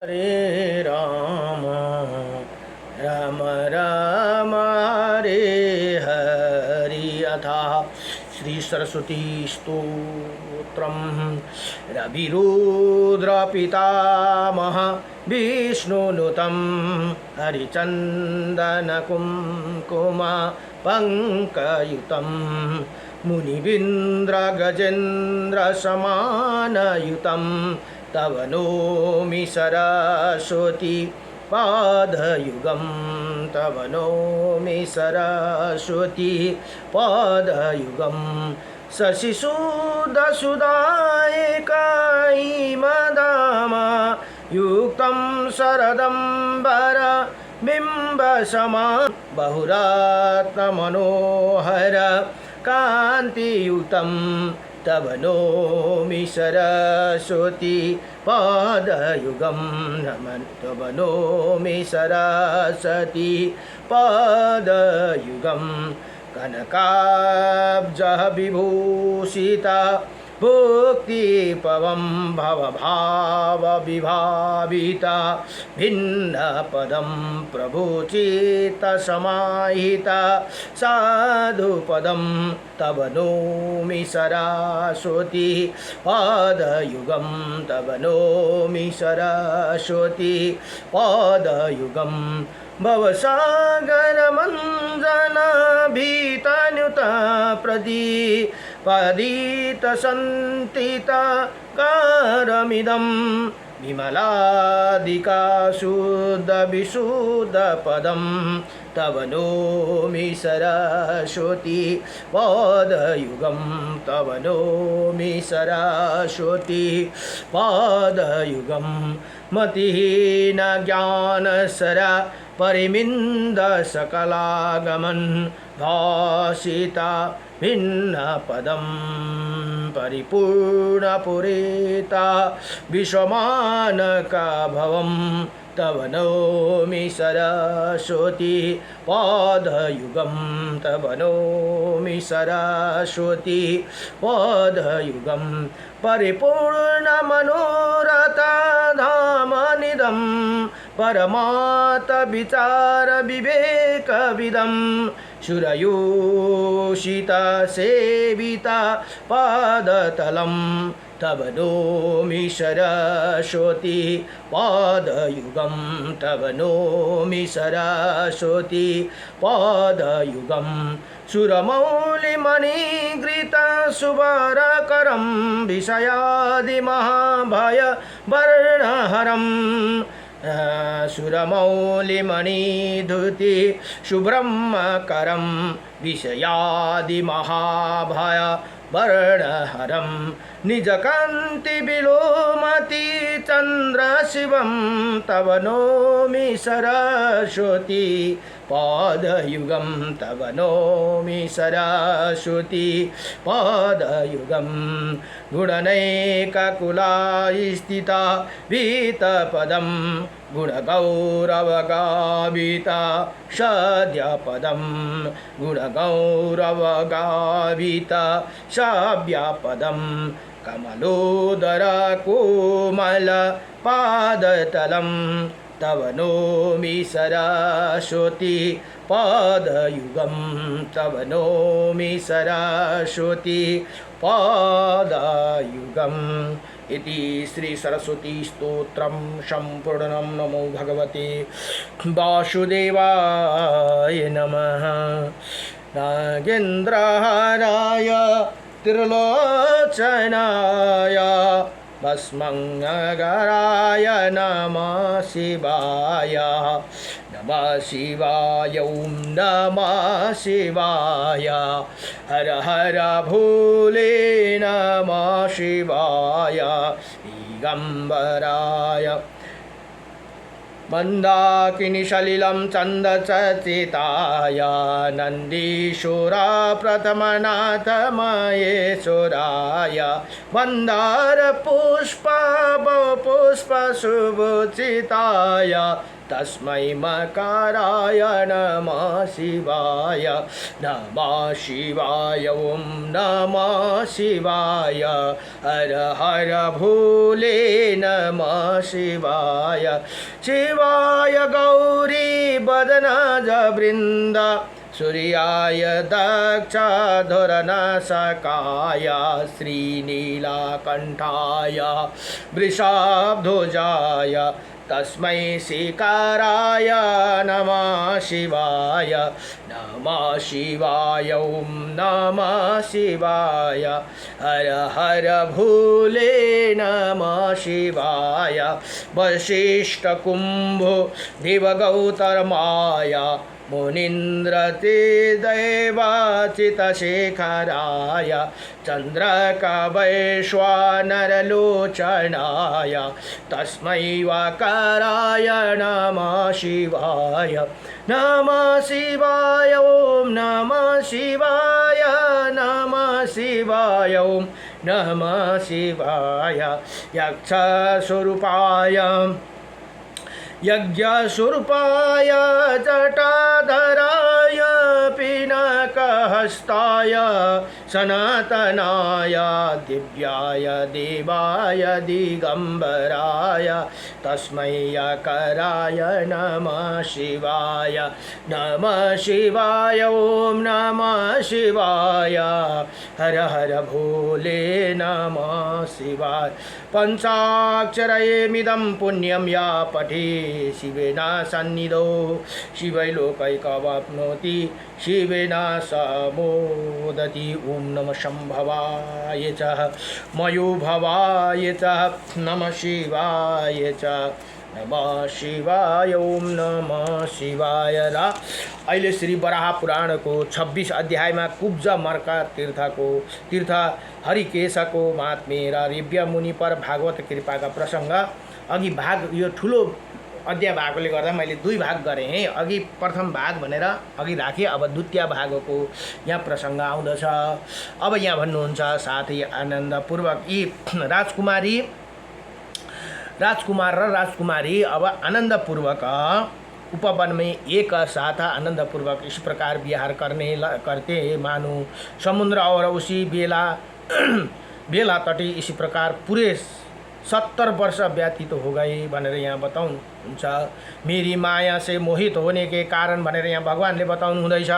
हरे राम राम राम हरे हरि अथा श्री सरस्वती स्तोत्रम रविरुद्र पितामह विष्णुनुतं हरिचंदन कुंकुम पंकयुतं मुनिविंद्र गजेन्द्र समानयुतं तव नोमि सरस्वती पादयुगं तव नोमि सरस्वती पादयुगं शशिशुद्धसुधायकैमदाम युक्तं शरदम्बर बिम्बसमा बहुरत्नमनोहर कान्तियुतं तव नोमि सरस्वती पादयुगं नमः तव नोमि सरस्वती पादयुगं कनकाब्जः विभूषिता भुक्तिपवं भवभावविभाविता भिन्नपदं प्रभुचित्तसमाहिता साधुपदं तव नोमि सरस्वती पादयुगं तव नोमि सरस्वती पादयुगं भवसागरमञ्जनभीतनुत प्रदीपदितसन्तितकारमिदं विमलादिका शुद्धविशुद्धपदं तव नोमि सरस्वती पादयुगं तव नोमि सरस्वती पादयुगं मतिहीन ज्ञानसरा परिमिन्द सकलागमन् भासिता भिन्नपदं परिपूर्णपुरेता विश्वमानका भवं तव नोमि सरस्वती पादयुगं तव नोमि सरस्वती पादयुगं परिपूर्णमनोरथा धामनिदं परमार्थविचारविवेकविदं सुरयोषिता सेविता पादतलं तव नोमि सरस्वती पादयुगं तव नोमि सरस्वती पादयुगं सुरमौलिमणिघृतसुवरकरं विषयादिमहाभयवर्णहरं सुरमौलिमणिधुति शुभ्रमकरं विषयादिमहाभयवर्णहरं निजकान्तिविलोमति चन्द्रशिवं तव नोमि सरस्वती पादयुगं तव नोमि सरस्वती पादयुगं गुणनैककुलास्थिता वीतपदं गुणगौरवगाविता सद्यपदं गुणगौरवगाविता सव्यपदं कमलोदर कोमल पादतलं तव नोमि सरस्वती पादयुगं तव नोमि सरस्वती पादयुगम् इति श्री सरस्वती स्तोत्रं सम्पूर्णं। नमो भगवते वासुदेवाय नमः। नागेन्द्रहाराय त्रिलोचनाय भस्मङ्गराय नमः शिवाय नमः शिवाय ॐ नमः शिवाय हर हर भोले नमः शिवाय दिगम्बराय मन्दाकिनीसलिलं चन्दचर्चिताय नन्दीश्वरा प्रथमनाथ महेश्वराय मन्दारपुष्पपुष्पशुभूषिताय तस्मै मकाराय नमः शिवाय नमः शिवाय ॐ नमः शिवाय हर हर भोले नमः शिवाय शिवाय गौरी वदनज वृन्द सूर्याय दक्षाधुरनाशकाय श्रीनीलकण्ठाय वृषभध्वजाय तस्मै शिकाराय नमः शिवाय ॐ नमः शिवाय हर हर भोले नमः शिवाय वशिष्ठ कुम्भो देवगौतमाय मुनीन्द्रते दैवाचितशेखराय चन्द्रकवैश्वानरलोचनाय तस्मै वकाराय नमः शिवाय ॐ नमः शिवाय ॐ नमः शिवाय यक्षस्वरूपाय यज्ञस्वरूपाय जटाधराय पिनाकहस्ताय सनातनाय दिव्याय देवाय दिगंबराय तस्मै यकराय नमः शिवाय ॐ नमः शिवाय हर हर भोले नमः शिवाय पंचाक्षरयेमिदं पुण्यं या पठे शिवेन सन्निधौ शिवैलोकैकवाप्नोति शिवेन समोदति ॐ नमः शम्भवाय च मयोभवाय च नमः शिवाय च नमः शिवाय ॐ नमः शिवाय र अहिले श्री वराह पुराणको 26 अध्यायमा कुब्ज मर्का तीर्थ हरिकेशको महात्म्य र रेव्य मुनि पर भागवत कृपाका प्रसङ्ग अघि भाग यो ठुलो अध्याय भएकोले गर्दा मैले 2 भाग गरेँ। अघि प्रथम भाग भनेर अघि राखेँ, अब द्वितीय भागको यहाँ प्रसङ्ग आउँदछ। अब यहाँ भन्नुहुन्छ साथै आनन्दपूर्वक यी राजकुमार र राजकुमारी अब आनन्दपूर्वक उपवन में एक साथ आनंदपूर्वक इस प्रकार विहार करते मानो समुद्र और उसी बेला तटी इसी प्रकार पूरे 70 वर्ष व्यतीत हो गए भनेर यहाँ बताउनुहुन्छ। मेरी माया से मोहित होने के कारण भनेर यहाँ भगवानले बताउनु हुँदैछ,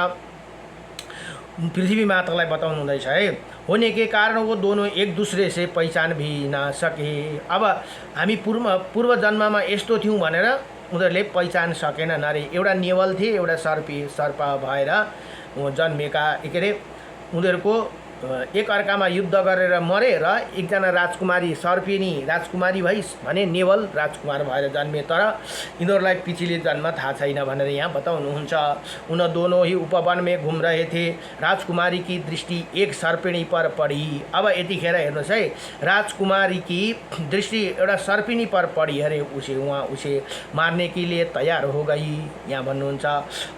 पृथ्वी मातालाई बताउनु हुँदैछ है। होने के कारण वो दोनों एक दूसरे से पहचान भी न सके। अब हामी पूर्व जन्ममा यस्तो थियौं भनेर उनीहरूले पहिचान सकेनन् अरे। एउटा नेवल थिए, एउटा सर्प भएर जन्मेका के अरे उनीहरूको एक अर्कामा युद्ध गरेर मरे र एकजना राजकुमारी सर्पिनी राजकुमारी भई भने नेवल राजकुमार भएर जन्मे। तर यिनीहरूलाई पिछले जन्म थाहा छैन भनेर यहाँ बताउनुहुन्छ। उन दोनों ही उपवन में घूम रहे थे, राजकुमारी की दृष्टि एक सर्पिणी पर पड़ी। अब यतिखेर हेर्नुहोस् है, राजकुमारी की दृष्टि एउटा सर्पिणी पर पड़ी अरे। उसे मारने के लिए तैयार हो गई यहाँ भन्नुहुन्छ।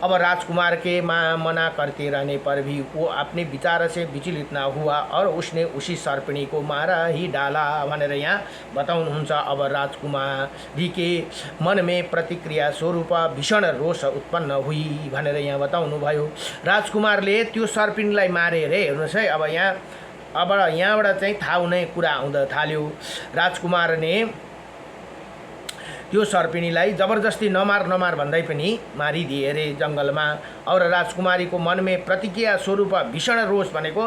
अब राजकुमार के मना करते रहने पर भी वो अपने विचार से विचलित न हुआ और उसने उसी सर्पिणी को मारा ही डाला भनेर यहाँ बताउनुहुन्छ। अब राजकुमारी के मन में प्रतिक्रिया स्वरूप भीषण रोष उत्पन्न हुई भनेर यहाँ बताउनु भयो। राजकुमारले त्यो सर्पिणीलाई मारे रे। हेर्नुहोस् है, अब यहाँबाट चाहिँ थाहा हुने कुरा आउँदा थाल्यो। राजकुमारले त्यो सर्पिणीलाई जबरजस्ती नमार भन्दै पनि मारिदिए अरे जङ्गलमा। और राजकुमारी को मन में प्रतिक्रिया स्वरूप भीषण रोष भनेको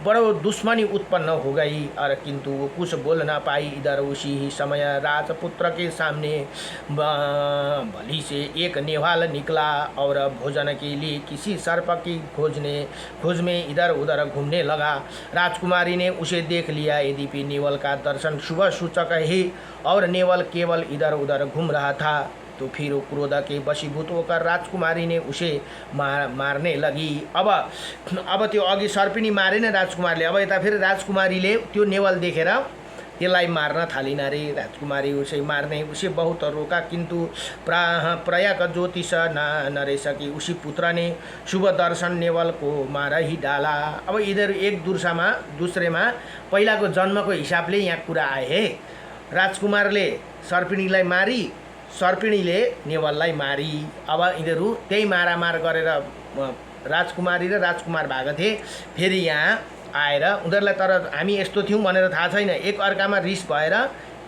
बड़ो दुश्मनी उत्पन्न हो गई और किंतु वो कुछ बोल ना पाई। इधर उसी ही समय राजपुत्र के सामने भली से एक नेवाल निकला और भोजन के लिए किसी सर्प की खोज में इधर उधर घूमने लगा। राजकुमारी ने उसे देख लिया। यद्यपि नेवल का दर्शन शुभ सूचक है और नेवल केवल इधर उधर घूम रहा था, तो फिर क्रोध के वशीभूत होकर राजकुमारी ने उसे मारने लगी। अब त्यो अघि सर्पिनी मारेन राजकुमारले, अब यता फेरि राजकुमारीले त्यो नेवल देखेर त्यसलाई मार्न थालिन् रे। राजकुमारी उसे मार्ने उसे बहुत रोका, किंतु प्रयाग ज्योतिष न रह सकी। उसी पुत्र ने शुभ दर्शन नेवल को मार ही डाला। अब इधर एक दूसरेमा पहिलाको जन्मको हिसाबले यहाँ कुरा आए है। राजकुमारले सर्पिणीलाई मारी सर्पिणीले नेवललाई मारी। अब यिनीहरू त्यही मारामार गरेर राजकुमारी र राजकुमार भएको थिए। फेरि यहाँ आएर उनीहरूलाई तर हामी यस्तो थियौँ भनेर थाहा छैन, एक अर्कामा रिस भएर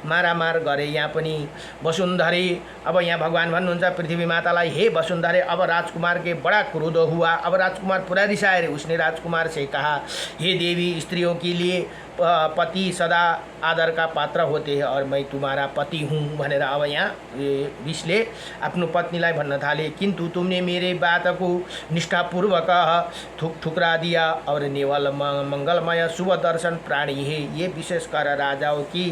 मारामार गरे। यहाँ पनि वसुन्धरे, अब यहाँ भगवान भन्नुहुन्छ पृथ्वी मातालाई, हे वसुन्धरे अब राजकुमार के बड़ा क्रोध हुआ। अब राजकुमार पूरा रिसाए। उसने राजकुमार से कहा, हे देवी, स्त्रियों के लिए पति सदा आदर का पात्र होते हैं और मैं तुम्हारा पति हूँ भनेर अब यहाँ रिसले आफ्नो पत्नीलाई भन्न थाले। किंतु तुमने मेरे बात को निष्ठापूर्वक ठुकरा दिया और नेवल मंगलमय शुभ दर्शन प्राणी है, ये विशेषकर राजाओं की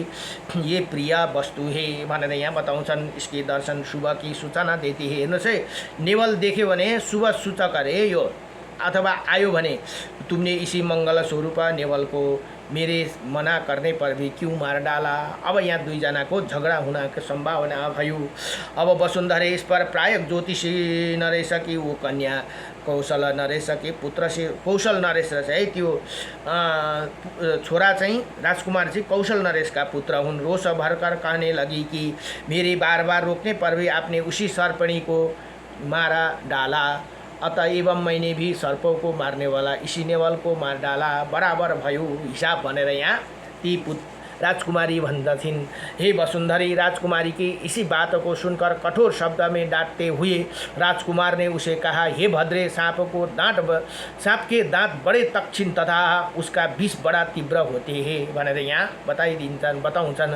ये प्रिय वस्तु है भनेर यहाँ बताउँछन्। इसके दर्शन शुभ की सूचना देती है। हेर्नुहोस् है, नेवल देख्यो भने शुभ सूचक अरे यो, अथवा आयो भने तुमने इसी मंगल स्वरूप नेवल को मेरे मना करने पर भी क्यों मार डाला। अब यहाँ दुईजनाको झगडा हुनको सम्भावना भयो। अब वसुन्धरे इस पर प्रायः ज्योतिषी नरेश कि वो कन्या कौशल नरेश के पुत्र से, कौशल नरेश है त्यो छोरा चाहिँ राजकुमार चाहिँ कौशल नरेश का पुत्र हुन्। रोष भरकर कहने लगी कि मेरे बार बार रोकने पर भी आपने उसी सर्पिणी को मारा डाला, अतएव मैंने भी सर्पों को मारने वाला इसी नेवल को मार डाला, बराबर भयो हिसाब भनेर यहाँ ती राजकुमारी भन्दथिन्। हे वसुन्धरी, राजकुमारी की इसी बात को सुनकर कठोर शब्द में डांटते हुए राजकुमार ने उसे कहा, हे भद्रे, सांप के दांत बड़े तक्षण तथा उसका विष बड़ा तीव्र होते हैं भनेर यहाँ बताउँछन्।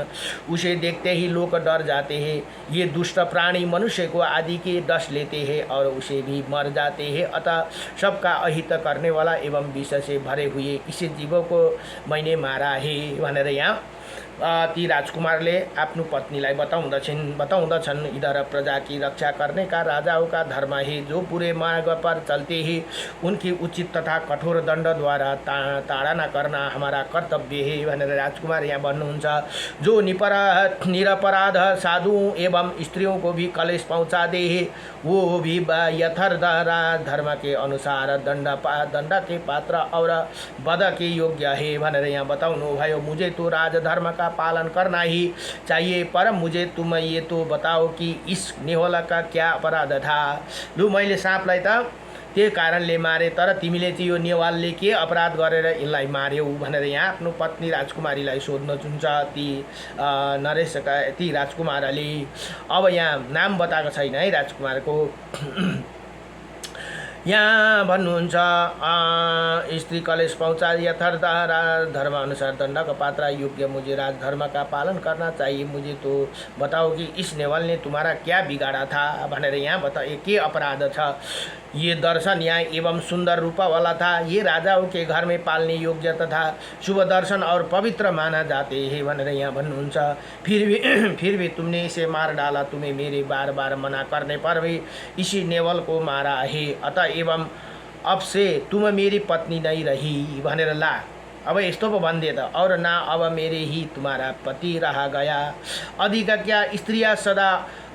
उसे देखते ही लोग डर जाते हैं। ये दुष्ट प्राणी मनुष्य को आदि के डस लेते हैं और उसे भी मर जाते हैं। अतः सबका अहित करने वाला एवं विष से भरे हुए इसी जीवों को मैंने मारा है भनेर यहाँ ती राजकुमारले आफ्नो पत्नीलाई बताउँदछन्। इधर प्रजा की रक्षा करने का राजाओं का धर्म है, जो पूरे मार्ग पर चलते ही उनकी उचित तथा कठोर दंड द्वारा ताड़ना करना हमारा कर्तव्य है भनेर राजकुमार यहाँ भन्नुहुन्छ। जो निरपराध साधु एवं स्त्रियों को भी कलेश पहुँचा दे है, वो भी यथार्थ धर्म के अनुसार दंड के पात्र और वध के योग्य है भनेर यहाँ बताउनु भयो। मुझे तो राजधर्म का पालन करना ही चाहिए, पर मुझे तुम ये तो बताओ कि इस नेवला का क्या अपराध था। लु, मैले साँपलाई त त्यही कारणले मारे, तर तिमीले चाहिँ यो नेवालले के अपराध गरेर यसलाई मार्यौ भनेर यहाँ आफ्नो पत्नी राजकुमारीलाई सोध्न जुन्छ ती राजकुमारले। अब यहाँ नाम बताएको छैन है राजकुमारको। यहाँ भन्नुहुन्छ स्त्री कलेश पहुँचा यथार्थ धर्म अनुसार दंड का पात्र योग्य, मुझे राजधर्म का पालन करना चाहिए। मुझे तो बताओ कि इस नेवल ने तुम्हारा क्या बिगाड़ा था भनेर यहाँ बताए के अपराध था। ये दर्शन यहाँ एवं सुंदर रूपा वाला था, ये राजाओं के घर में पालने योग्य तथा शुभ दर्शन और पवित्र माना जाते हैं भनेर यहाँ भन्नुहुन्छ। फिर भी तुमने इसे मार डाला, तुम्हें मेरे बार बार मना करने पर भी इसी नेवल को मारा है, अतः एवं अब से तुम मेरी पत्नी नहीं रही भनेर ला। अब यस्तो पो भनिदिए त, और ना अब मेरे ही तुम्हारा पति रहा गया। अधिक क्या स्त्रियाँ सदा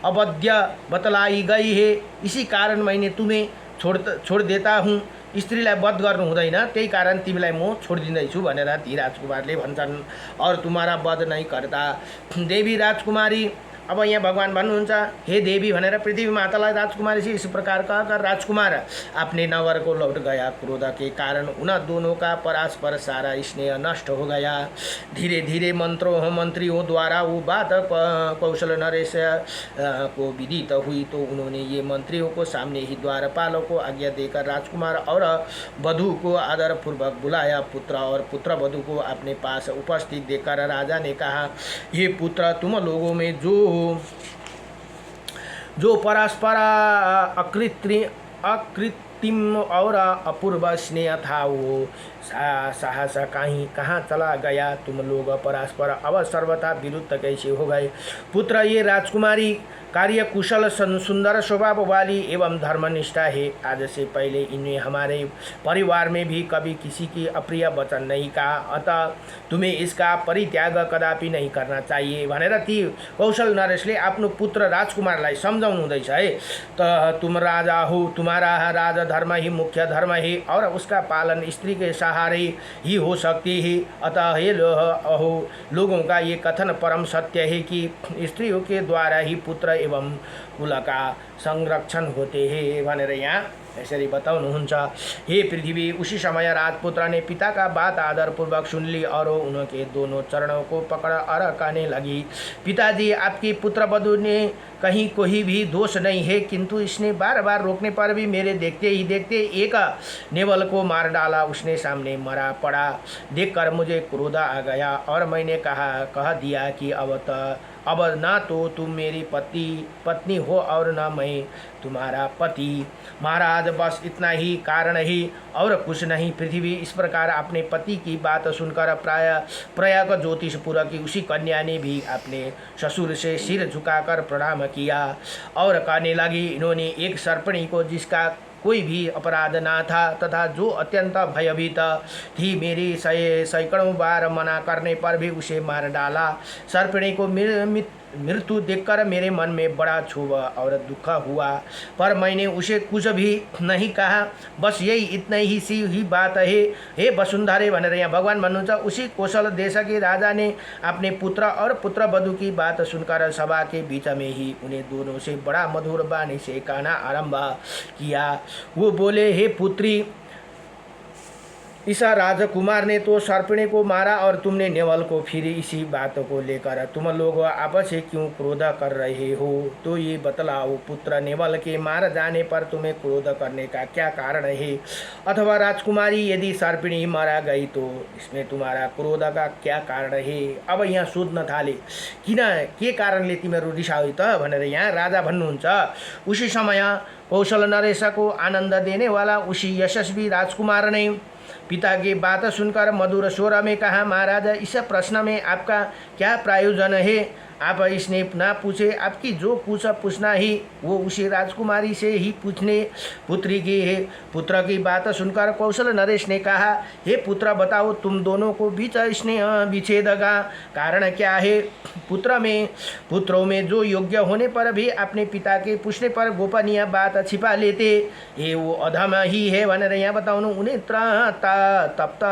अवध्य बतलाई गई है, इसी कारण मैंने तुम्हें छोड़ देता हूँ। स्त्रीलाई वध गर्नु हुँदैन, त्यही कारण तिमीलाई म छोडिदिँदैछु भनेर ती राजकुमारले भन्छन्। और तुम्हारा वध नहीं करता देवी राजकुमारी। अब यहाँ भगवान भन्नुहुन्छ, हे देवी भनेर पृथ्वी मातालाई राजकुमारी से इस प्रकार कहकर राजकुमार अपने नगर को लौट गया। क्रोध के कारण उन दोनों का परस्पर सारा स्नेह नष्ट हो गया। धीरे धीरे मंत्रियों द्वारा वो बात कौशल नरेश को विदित हुई, तो उन्होंने ये मंत्रियों को सामने ही द्वारपालों को आज्ञा देकर राजकुमार और वधू को आदरपूर्वक बुलाया। पुत्र और पुत्र वधू को अपने पास उपस्थित देखकर राजा ने कहा, ये पुत्र, तुम लोगों में जो परस्पर अकृत्रिम और अपूर्व स्नेह था, वो साहस कहाँ चला गया। तुम लोग परस्पर अब सर्वथा विरुद्ध कैसे हो गए। पुत्र, ये राजकुमारी कार्य कुशल सुंदर स्वभाव वाली एवं धर्मनिष्ठा है। आज से पहले इन्हें हमारे परिवार में भी कभी किसी की अप्रिय वचन नहीं कहा, अतः तुम्हें इसका परित्याग कदापि नहीं करना चाहिए भनेर ती कौशल नरेशले आफ्नो पुत्र राजकुमारलाई सम्झाउनु हुँदैछ है। त तुम राजा हो, तुम्हारा राजधर्म ही मुख्य धर्म है और उसका पालन स्त्री के सहारे ही हो सकती है। अतः हे लोगों का ये कथन परम सत्य है कि स्त्रियों के द्वारा ही पुत्र एवं कुलका संरक्षण होते हैं भनेर यहाँ यसरी बताउनुहुन्छ। हे पृथ्वी, उसी समय राजपुत्र ने पिता का बात आदरपूर्वक सुन ली और उनके दोनों चरणों को पकड़ और कहने लगी, पिताजी, आपकी पुत्र वधु ने कहीं कोई भी दोष नहीं है, किंतु इसने बार बार रोकने पर भी मेरे देखते ही देखते एक नेवल को मार डाला। उसने सामने मरा पड़ा देखकर मुझे क्रोध आ गया और मैंने कह दिया कि अब ना तो तुम मेरी पत्नी हो और न मैं तुम्हारा पति। महाराज, बस इतना ही कारण ही और कुछ नहीं। पृथ्वी, इस प्रकार अपने पति की बात सुनकर प्रयाग ज्योतिषपुर की उसी कन्या ने भी अपने ससुर से सिर झुकाकर प्रणाम किया और कहने लगी, इन्होंने एक सर्पणी को जिसका कोई भी अपराध ना था तथा जो अत्यंत भयभीत थी, मेरी सैकड़ों बार मना करने पर भी उसे मार डाला। सर्पिणी को मृत्यु देखकर मेरे मन में बड़ा क्षोभ और दुख हुआ, पर मैंने उसे कुछ भी नहीं कहा। बस यही इतना ही बात है। हे वसुंधरे भनेर यहाँ भगवान भन्नुहुन्छ, उसी कौशल देश के राजा ने अपने पुत्र और पुत्रवधू की बात सुनकर सभा के बीच में ही उन्हें दोनों से बड़ा मधुर वाणी से कहना आरंभ किया। वो बोले, हे पुत्री, इस राजकुमार ने तो सर्पिणी को मारा और तुमने नेवल को फिर इसी बात को लेकर तुम लोग आपस में क्यों क्रोध कर रहे हो? तो ये बतलाओ, पुत्र नेवल के मार जाने पर तुम्हें क्रोध करने का क्या कारण है? अथवा राजकुमारी, यदि सर्पिणी मारा गई तो इसमें तुम्हारा क्रोध का क्या कारण है? अब यहाँ सोध्न थाले, किन के कारणले तिमीहरू रिसाउ त भनेर यहाँ राजा भन्नुहुन्छ। उसी समय कौशल नरेश को आनंद देने वाला उसी यशस्वी राजकुमार ने पिता की बात सुनकर मधुर स्वर में कहा, महाराज, इस प्रश्न में आपका क्या प्रयोजन है? आप इसने ना पूछे, आपकी जो कुछ पूछना ही वो उसी राजकुमारी से ही पूछने। पुत्री की है। पुत्र की बात सुनकर कौशल नरेश ने कहा, हे पुत्र, बताओ तुम दोनों को बीच स्नेह विच्छेद का कारण क्या है? पुत्रों में जो योग्य होने पर भी अपने पिता के पूछने पर गोपनीय बात छिपा लेते, ये वो अधम ही है भनेर यहाँ बताउनु। उन्हें तप्त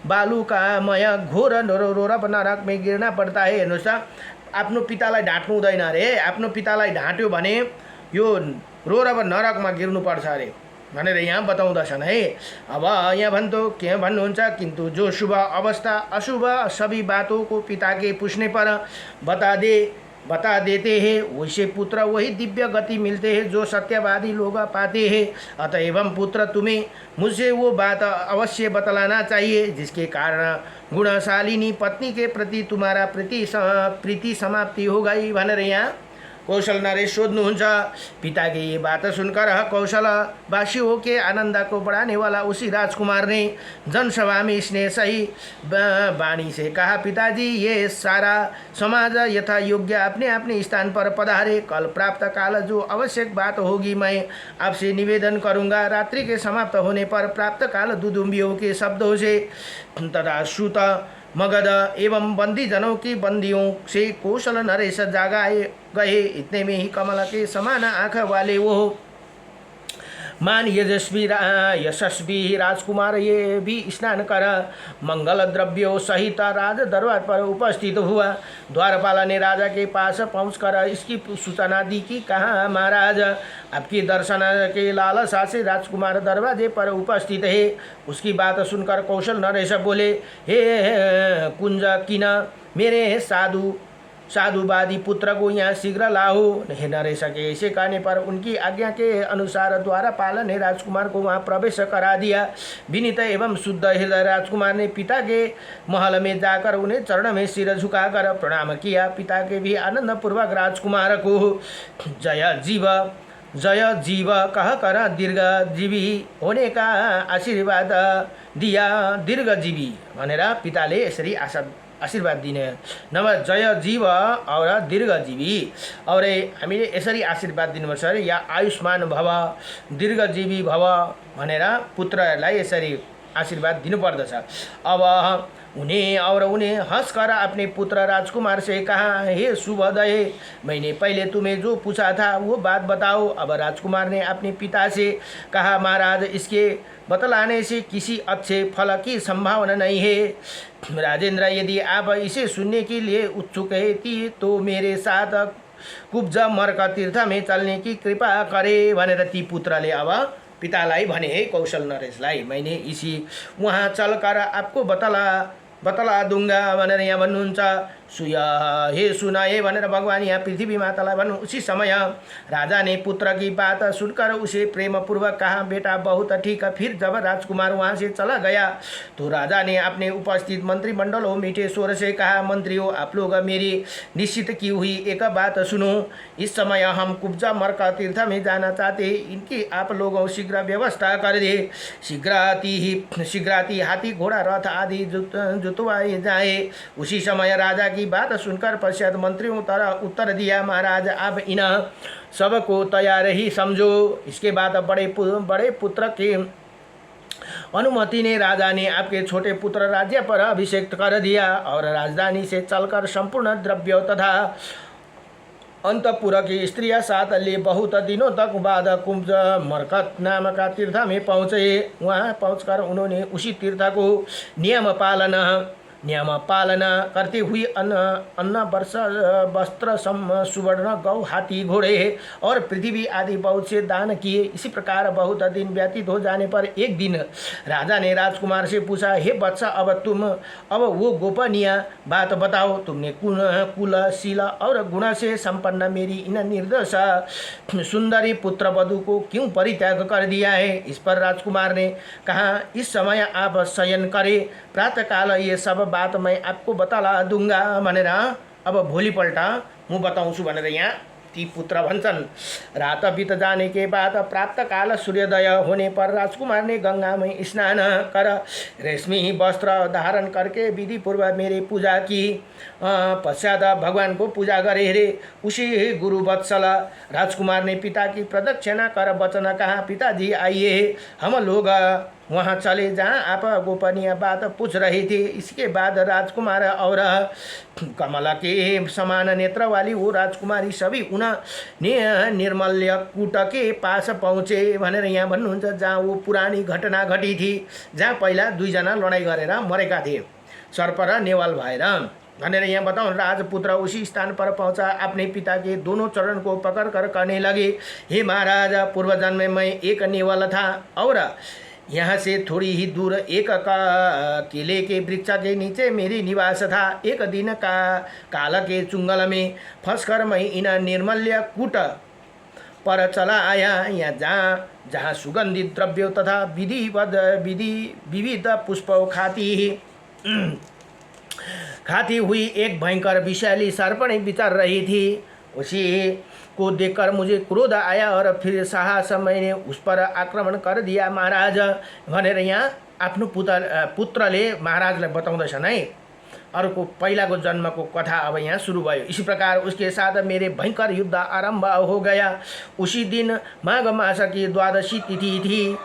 बालू का मय घोर रोरप नरक में गिरना पड़ता है। हेर्नुहोस् त, आफ्नो पितालाई ढाँट्नु हुँदैन अरे। आफ्नो पितालाई ढाँट्यो भने यो रोरप नरकमा गिर्नुपर्छ अरे भनेर यहाँ बताउँदछन् है। अब यहाँ भन्तो के भन्नुहुन्छ, किंतु जो शुभ अवस्था अशुभ सभी बातों को पिता के पूछने पर बता देते हैं, वैसे पुत्र वही दिव्य गति मिलते हैं जो सत्यवादी लोग पाते हैं। अतएव पुत्र, तुम्हें मुझसे वो बात अवश्य बतलाना चाहिए जिसके कारण गुणशालिनी पत्नी के प्रति तुम्हारा प्रीति समाप्ति हो गई भनेर यहाँ कौशल नरेश सोध्नुहुन्छ। पिता की ये बात सुनकर कौशलवासियों के आनंद को बढ़ाने वाला उसी राजकुमार ने जनसभा में स्नेह सही वाणी से कहा, पिताजी, ये सारा समाज यथा योग्य अपने अपने स्थान पर पधारे। कल प्राप्त काल जो आवश्यक बात होगी मैं आपसे निवेदन करूँगा। रात्रि के समाप्त होने पर प्राप्त काल दुदुम्बियों के शब्दों से तथा सूत मगध एवं बंदी जनों की बंदियों से कौशल नरेश जागाए गए। इतने में ही कमल के समान आँख वाले वो मान यशस्वी राजकुमार ये भी स्नान कर मंगल द्रव्यों सहित राज दरबार पर उपस्थित हुआ। द्वारपाल ने राजा के पास पहुंचकर इसकी सूचना दी कि कहा, महाराज, आपकी दर्शन के लालसा से राजकुमार दरवाजे पर उपस्थित है। उसकी बात सुनकर कौशल नरेश बोले, हे कुंज, किन मेरे साधुवादी पुत्र को यहाँ शीघ्र लाओ। हे नरेश के ऐसे कहने पर उनकी आज्ञा के अनुसार द्वारपाल ने राजकुमार को वहाँ प्रवेश करा दिया। विनीत एवं शुद्ध हृदय राजकुमार ने पिता के महल में जाकर उन्हें चरण में सिर झुकाकर प्रणाम किया। पिता के भी आनंद पूर्वक राजकुमार को जय जीव कहकर दीर्घजीवी होने का आशीर्वाद दिया। दीर्घजीवी भनेर पिताले यसरी आशीर्वाद दिने नव जय जीव और दीर्घजीवी और हामीले यसरी आशीर्वाद दिनुपर्छ अरे, या आयुष्मान भव दीर्घजीवी भव भनेर पुत्रहरूलाई यसरी आशीर्वाद दिनुपर्दछ। अब उन्हें हंसकर अपने पुत्र राजकुमार से कहा, हे शुभोदय, मैंने पहले तुम्हें जो पूछा था वो बात बताओ। अब राजकुमार ने अपने पिता से कहा, महाराज, इसके बतलाने से किसी अच्छे फल की संभावना नहीं है। राजेंद्र, यदि आप इसे सुनने के लिए उत्सुक है तो मेरे साथ कुब्ज मर्क तीर्थ में चल्ने की कृपा करे भनेर ती पुत्रले अब पितालाई भने है कौशल नरेशलाई, मैंने इसी वहाँ चलकर आपको बतला दूंगा भनेर यहाँ भन्नुहुन्छ। हे सुनाए भनेर भगवान यहाँ पृथ्वी मातालाई भन्नु। उसी समय राजा ने पुत्र की बात सुनकर उसे प्रेम पूर्वक कहा, बेटा बहुत ठीक है। फिर जब राजकुमार वहाँ से चला गया तो राजा ने अपने उपस्थित मंत्रिमंडलों मीठे स्वर से कहा, मंत्रियों आप लोग मेरी निश्चित की हुई एक बात सुनो। इस समय हम कुब्जा मर्क तीर्थ में जाना चाहते, इनकी आप लोगों शीघ्र व्यवस्था कर दे। शीघ्राति हाथी घोड़ा रथ आदि जुतवाए जाए। उसी समय राजा की बात सुनकर पश्चात मंत्रियों तरह उत्तर दिया, महाराज आप इन सबको तैयार ही समझो। इसके बाद बड़े पुत्र के अनुमति ने राजा ने आपके छोटे पुत्र राज्य पर अभिषेक कर दिया और राजधानी से चलकर संपूर्ण द्रव्य तथा अंतपुर की स्त्रियां साथ ले बहुत दिनों तक बाद कुब्ज मरकत नाम का तीर्थ में पहुँचे। वहाँ पहुँचकर उन्होंने उसी तीर्थ को नियम पालना करते हुए अन्न वर्ष वस्त्र सुवर्ण गौ हाथी घोड़े और पृथ्वी आदि बहुत से दान किए। इसी प्रकार बहुत दिन व्यतीत हो जाने पर एक दिन राजा ने राजकुमार से पूछा, हे वत्स अब वो गोपनीय बात बताओ, तुमने कुलशील और गुण से संपन्न मेरी इन निर्दोष सुंदरी पुत्र वधू को क्यों परित्याग कर दिया है। इस पर राजकुमार ने कहा, इस समय आप शयन करें, प्रातःकाल ये सब बात मैं आपको बता दूंगा भनेर अब भोलिपल्ट म बताउँछु भनेर यहाँ ती पुत्र भन्छन्। रात बीत जाने के बाद प्रातःकाल सूर्योदय होने पर राजकुमार ने गंगा में स्नान कर रेशमी वस्त्र धारण करके विधि पूर्वक मेरी पूजा की। पश्चात भगवान को पूजा करे रे। उसी गुरुवत्सल राजकुमार ने पिता की प्रदक्षिणा कर वचन कहा, पिताजी आइए हम लोग वहाँ चले जहाँ आप गोपनीय बात पूछ रहे थे। इसके बाद राजकुमार और कमला के समान नेत्र वाली वो राजकुमारी सभी निर्मल्य कूट के पास पहुँचे भनेर यहाँ भन्नुहुन्छ, जहाँ वो पुरानी घटना घटी थी, जहाँ पहिला दुईजना लडाइँ गरेर मरेका थिए सर्प र नेवाल भएर भनेर यहाँ बताऊँ। राजपुत्र उसी स्थान पर पहुँचा, अपने पिता के दोनों चरण को पकड़ कर कहने लगे, हे महाराज, पूर्व जन्म में मैं एक नेवाल था और यहाँ से थोड़ी ही दूर एक केले के वृक्ष के नीचे मेरी निवास था। एक दिन काल के चुंगल में फंसकर मैं इन निर्मल्य कूट पर चला आया। यहाँ जहाँ सुगंधित द्रव्य तथा विविध पुष्प खाती हुई एक भयंकर विषैली सर्पणी विचर रही थी। उसी को देखकर मुझे क्रोध आया और फिर साहस मैंने उस पर आक्रमण कर दिया महाराज भनेर यहाँ आफ्नो पुत्रले महाराजलाई बताउँदछन् है। अर्को पहिलाको जन्मको कथा अब यहाँ शुरू भयो। इसी प्रकार उसके साथ मेरे भयंकर युद्ध आरंभ हो गया। उसी दिन माघ मास की द्वादशी तिथि थी।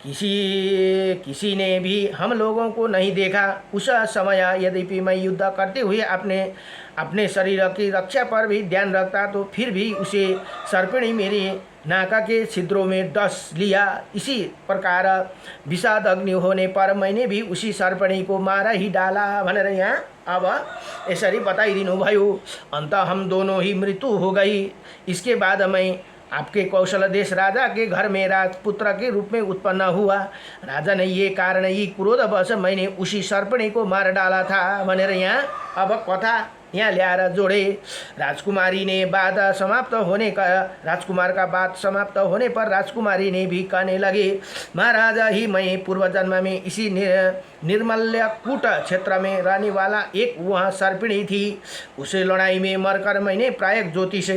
किसी ने भी हम लोगों को नहीं देखा। उस समय यद्यपि मैं युद्ध करते हुए अपने शरीर की रक्षा पर भी ध्यान रखता तो फिर भी उसे सर्पिणी मेरी नाका के छिद्रों में डस लिया। इसी प्रकार विषाद अग्नि होने पर मैंने भी उसी सर्पिणी को मारा ही डाला भनेर यहाँ अब यसरी बताइदिनु भयो। अंत हम दोनों ही मृत्यु हो गई। इसके बाद मैं आपके कौशल देश राजा के घर में राजपुत्र के रूप में उत्पन्न हुआ। राजा ने ये कारण ही क्रोधवश मैंने उसी सर्पिणी को मार डाला था भनेर यहाँ अब कथा यहाँ ल्याएर जोड़े। राजकुमार का बात समाप्त होने पर राजकुमारी ने भी कहने लगे, महाराजा ही मैं पूर्व जन्म में इसी निर्मल्य कूट क्षेत्र में रहने वाला एक वहाँ सर्पिणी थी। उसे लड़ाई में मरकर मैंने प्रायः ज्योतिष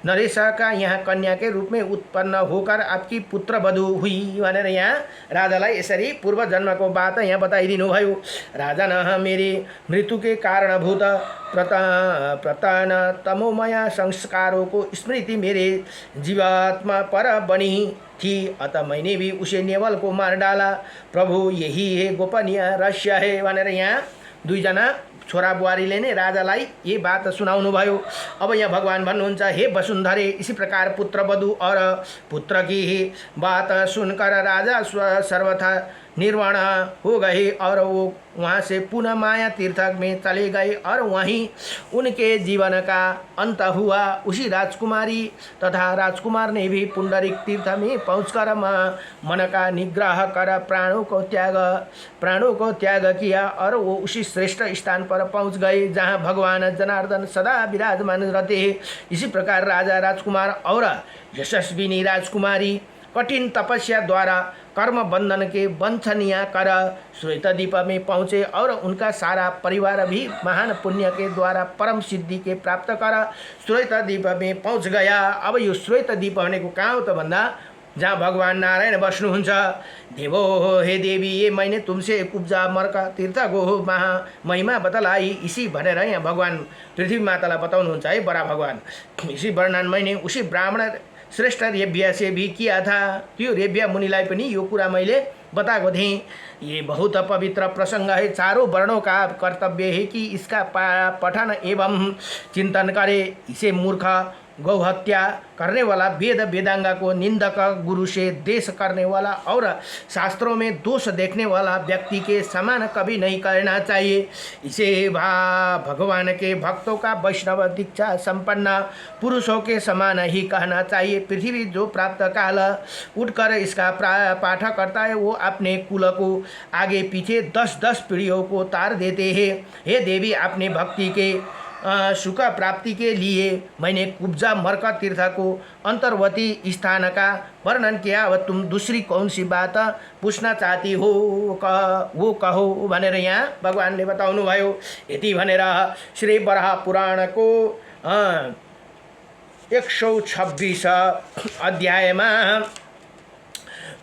नरेश का यहाँ कन्या के रूप में उत्पन्न होकर आपकी पुत्र वधू हुई भनेर यहाँ राजालाई यसरी पूर्व जन्मको बात यहाँ बताइदिनु भयो। राजा न मेरी मृत्यु के कारणभूत प्रतान तमोमय संस्कारों को स्मृति मेरे जीवात्मा पर बनी थी, अतः मैंने भी उसे नेवल को मार डाला। प्रभु यही है गोपनीय रहस्य है भनेर यहाँ दुईजना छोरा बुहारीले नै राजालाई ये बात सुनाउनु भयो। अब यहाँ भगवान भन्नुहुन्छ, हे वसुन्धरे, इसी प्रकार पुत्र वधू और पुत्र की बात सुनकर राजा सर्वथा निर्वाण हो गए और वो वहाँ से पुनः माया तीर्थ में चले गए और वहीं उनके जीवन का अंत हुआ। उसी राजकुमारी तथा राजकुमार ने भी पुंडरिक तीर्थ में पहुँचकर मन का निग्रह कर प्राणों को त्याग किया और वो उसी श्रेष्ठ स्थान पर पहुँच गए जहाँ भगवान जनार्दन सदा विराजमान रहते हैं। इसी प्रकार राजा राजकुमार और यशस्विनी राजकुमारी कठिन तपस्या द्वारा कर्म बंधन के बंधनिया कर श्वेतद्वीप में पहुँचे और उनका सारा परिवार भी महान पुण्य के द्वारा परम सिद्धि के प्राप्त कर श्वेतद्वीप में पहुँच गया। अब यो श्वेतद्वीप भनेको कहाँ हो त भन्दा जहाँ भगवान नारायण बस्नुहुन्छ। देवो हे देवी, ये मैंने तुमसे कुब्जा मर्क तीर्थ को महिमा बतलाई। इसी भनेर यहाँ भगवान पृथ्वी मातालाई बताउनुहुन्छ है बड़ा भगवान। इसी वर्णन मैंने उसी ब्राह्मण श्रेष्ठ रेब्या से भी किया था। त्यो रेब्या मुनिलाई पनि यो कुरा मैले बताएको थिएँ। ये बहुत पवित्र प्रसंग है। चारों वर्णों का कर्तव्य है कि इसका पठन एवं चिंतन करे। इसे मूर्ख, गौहत्या करने वाला, वेद वेदांग को निंदक, गुरु से देश करने वाला और शास्त्रों में दोष देखने वाला व्यक्ति के समान कभी नहीं करना चाहिए। इसे भगवान के भक्तों का वैष्णव दीक्षा संपन्न पुरुषों के समान ही कहना चाहिए। पृथ्वी जो प्राप्त काल उठकर इसका पाठ करता है वो अपने कुल को आगे पीछे 10-10 पीढ़ियों को तार देते हैं। हे देवी, अपने भक्ति के सुख प्राप्ति के लिए मैंने कुब्जा मर्क तीर्थ को अंतर्वर्ती स्थान का वर्णन किया। अब तुम दूसरी कौन सी बात पूछना चाहती हो वो कहो भनेर यहाँ भगवानले बताउनु भयो। यति भनेर श्री वराह पुराण को 126 अध्यायमा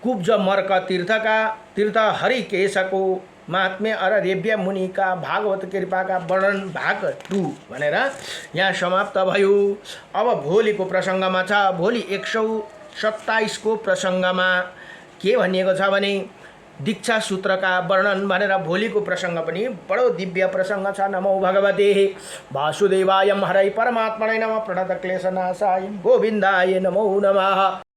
कुब्ज मर्क तीर्थ हरिकेश को महात्म्य और रेब्या मुनि का भागवत कृपा का वर्णन भाग 2 भनेर यहाँ समाप्त भयो। अब भोलिको प्रसङ्गमा छ। भोलि 127 को प्रसङ्गमा के भनिएको छ भने दीक्षा सूत्र का वर्णन भनेर भोलिको प्रसङ्ग पनि बडो दिव्य प्रसङ्ग छ। नमो भगवते वासुदेवाय हरै परमात्मनै नमः प्रणत क्लेशनाशाय गोविन्दाय नमो नमः।